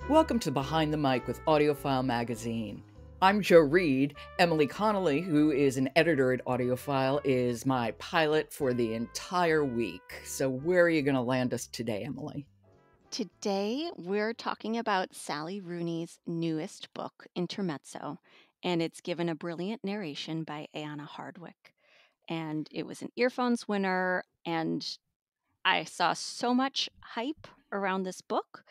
Welcome to Behind the Mic with AudioFile magazine. I'm Joe Reed. Emily Connelly, who is an editor at AudioFile, is my pilot for the entire week. So where are you going to land us today, Emily? Today, we're talking about Sally Rooney's newest book, Intermezzo, and it's given a brilliant narration by Éanna Hardwicke. And it was an Earphones winner, and I saw so much hype around this book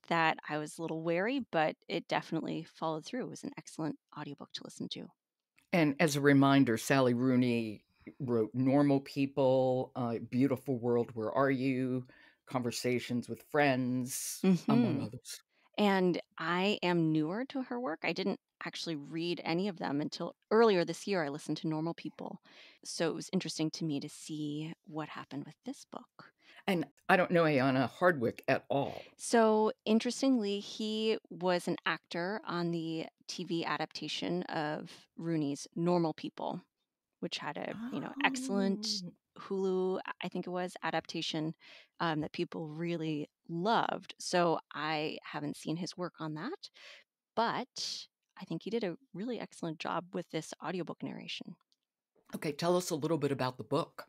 that I was a little wary, but it definitely followed through. It was an excellent audiobook to listen to. And as a reminder, Sally Rooney wrote Normal People, Beautiful World, Where Are You? Conversations with Friends, among hmm others. And I am newer to her work. I didn't actually read any of them until earlier this year. I listened to Normal People. So it was interesting to me to see what happened with this book. And I don't know Éanna Hardwicke at all. So interestingly, he was an actor on the TV adaptation of Rooney's Normal People, which had a excellent Oh. Hulu, I think it was, adaptation that people really loved. So I haven't seen his work on that, but I think he did a really excellent job with this audiobook narration. Okay, tell us a little bit about the book.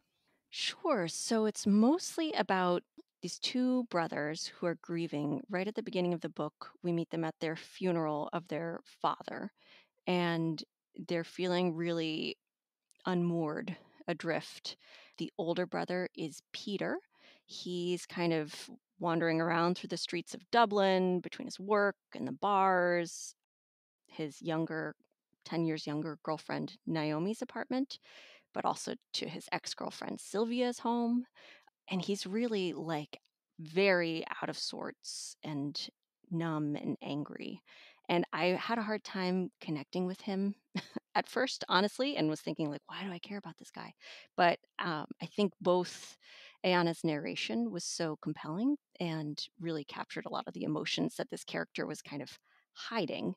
Sure. So it's mostly about these two brothers who are grieving. Right at the beginning of the book, we meet them at their funeral of their father, and they're feeling really unmoored, adrift. The older brother is Peter. He's kind of wandering around through the streets of Dublin between his work and the bars, his 10 years younger girlfriend Naomi's apartment, but also to his ex-girlfriend Sylvia's home. And he's really like very out of sorts and numb and angry. And I had a hard time connecting with him at first, honestly, and was thinking like, why do I care about this guy? But I think both Ayana's narration was so compelling and really captured a lot of the emotions that this character was kind of hiding.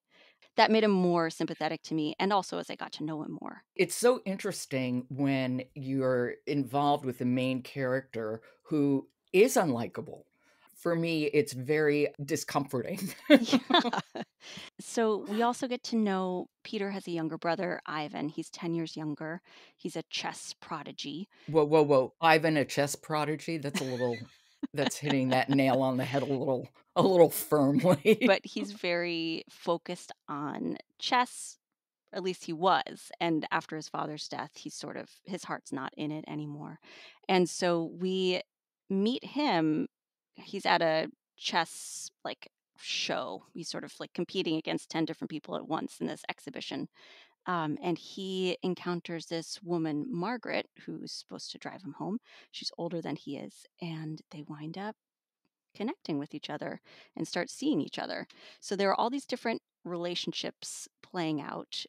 That made him more sympathetic to me, and also as I got to know him more. It's so interesting when you're involved with the main character who is unlikable. For me, it's very discomforting. Yeah. So we also get to know Peter has a younger brother, Ivan. He's 10 years younger. He's a chess prodigy, Whoa, whoa, whoa. Ivan, a chess prodigy? That's hitting that nail on the head a little firmly. but he's very focused on chess. At least he was. And after his father's death, he's sort of, his heart's not in it anymore. And so we meet him. He's at a chess like show. He's sort of like competing against 10 different people at once in this exhibition. And he encounters this woman, Margaret, who's supposed to drive him home. She's older than he is. And they wind up connecting with each other and start seeing each other. So there are all these different relationships playing out.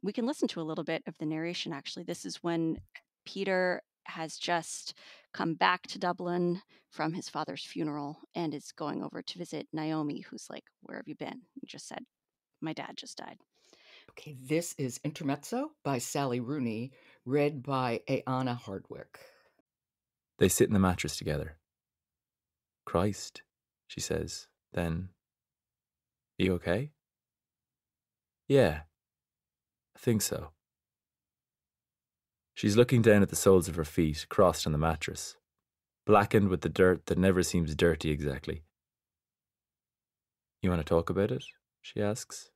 We can listen to a little bit of the narration, actually. This is when Peter has just come back to Dublin from his father's funeral and is going over to visit Naomi, who's like, "Where have you been?" He just said, "My dad just died." Okay, this is Intermezzo by Sally Rooney, read by Éanna Hardwicke. They sit in the mattress together. Christ, she says. Then, you okay? Yeah, I think so. She's looking down at the soles of her feet, crossed on the mattress, blackened with the dirt that never seems dirty exactly. You want to talk about it? She asks.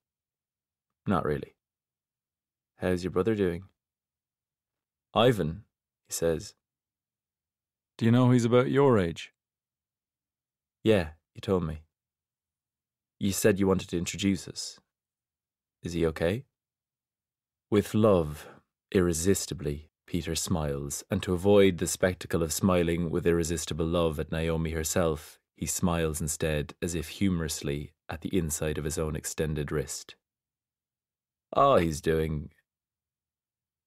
Not really. How's your brother doing? Ivan, he says. Do you know he's about your age? Yeah, you told me. You said you wanted to introduce us. Is he okay? With love, irresistibly, Peter smiles, and to avoid the spectacle of smiling with irresistible love at Naomi herself, he smiles instead as if humorously at the inside of his own extended wrist. Oh, he's doing...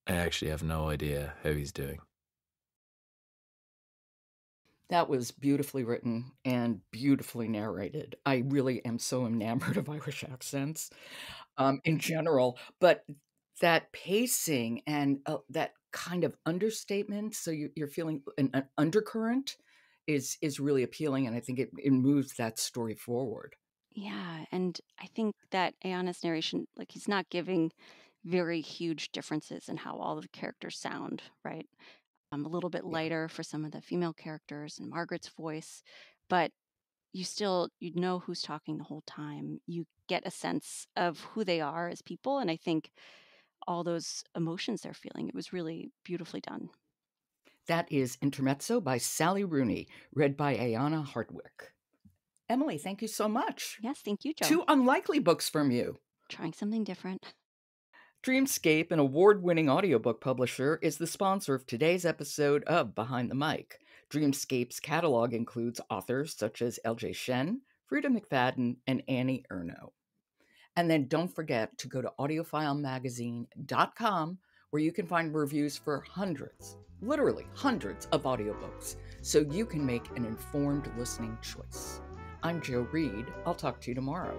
I actually have no idea how he's doing. That was beautifully written and beautifully narrated. I really am so enamored of Irish accents, in general, but that pacing and, that kind of understatement, so you're feeling an undercurrent is really appealing, and I think it moves that story forward. Yeah, and I think that Ayanna's narration, like he's not giving very huge differences in how all of the characters sound, right? A little bit Yeah. lighter for some of the female characters and Margaret's voice, but you know who's talking the whole time. You get a sense of who they are as people, and I think all those emotions they're feeling, it was really beautifully done. That is Intermezzo by Sally Rooney, read by Éanna Hardwicke. Emily, thank you so much. Yes, thank you, Joe. 2 unlikely books from you. Trying something different. Dreamscape, an award-winning audiobook publisher, is the sponsor of today's episode of Behind the Mic. Dreamscape's catalog includes authors such as L.J. Shen, Frida McFadden, and Annie Ernaux. And then don't forget to go to audiofilemagazine.com, where you can find reviews for hundreds, literally hundreds of audiobooks, so you can make an informed listening choice. I'm Jo Reed. I'll talk to you tomorrow.